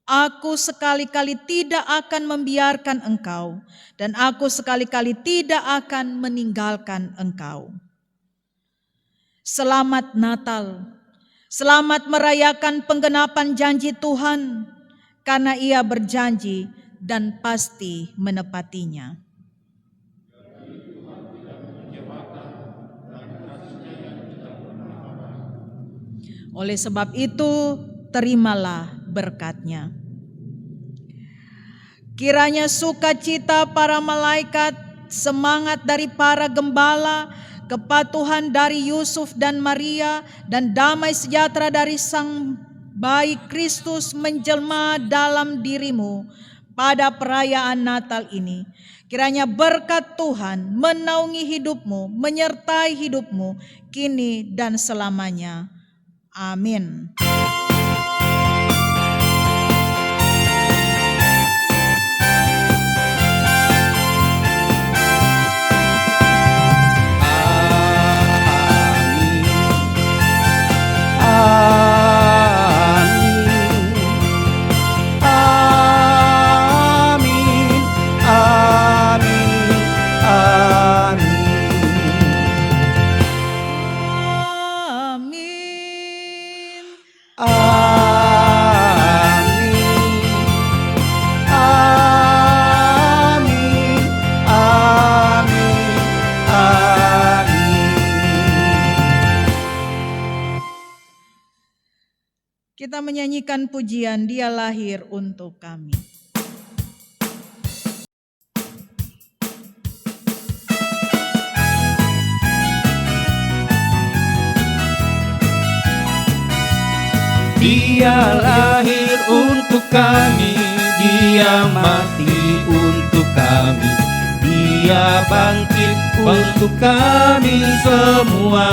Aku sekali-kali tidak akan membiarkan engkau, dan aku sekali-kali tidak akan meninggalkan engkau. Selamat Natal, selamat merayakan penggenapan janji Tuhan, karena Ia berjanji dan pasti menepatinya. Oleh sebab itu, terimalah berkat-Nya. Kiranya sukacita para malaikat, semangat dari para gembala, kepatuhan dari Yusuf dan Maria, dan damai sejahtera dari Sang Bayi Kristus menjelma dalam dirimu pada perayaan Natal ini. Kiranya berkat Tuhan menaungi hidupmu, menyertai hidupmu kini dan selamanya. Amin. Kita menyanyikan pujian Dia lahir untuk kami. Dia lahir untuk kami, Dia mati untuk kami, Dia Dia bangkit untuk kami semua.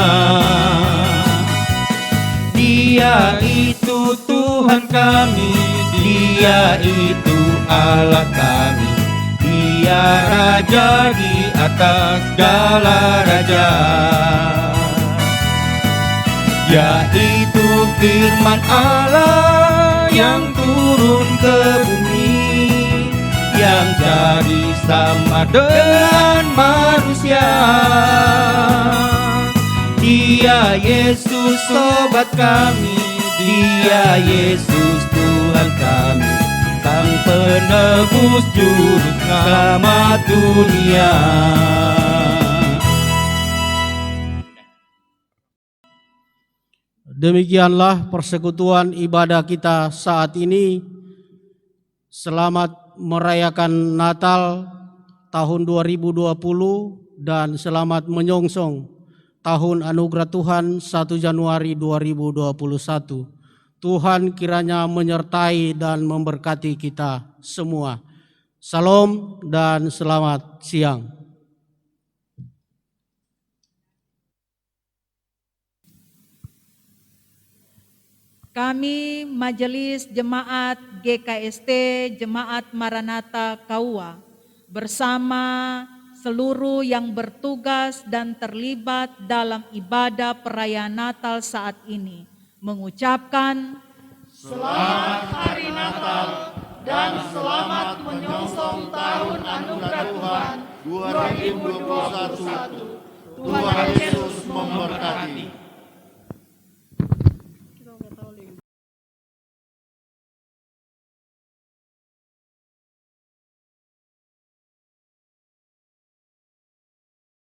Dia itu Tuhan kami, Dia itu Allah kami, Dia Raja di atas segala raja. Yaitu firman Allah yang turun ke bumi, yang jadi sama dengan manusia. Dia Yesus sobat kami, Dia Yesus Tuhan kami, Sang penebus juru selamat dunia. Demikianlah persekutuan ibadah kita saat ini. Selamat merayakan Natal tahun 2020 dan selamat menyongsong tahun anugerah Tuhan 1 Januari 2021. Tuhan kiranya menyertai dan memberkati kita semua. Salam dan selamat siang. Kami Majelis Jemaat GKST Jemaat Maranatha Kaua bersama seluruh yang bertugas dan terlibat dalam ibadah perayaan Natal saat ini mengucapkan Selamat Hari Natal dan selamat menyongsong tahun anugerah Tuhan 2021. Tuhan Yesus memberkati.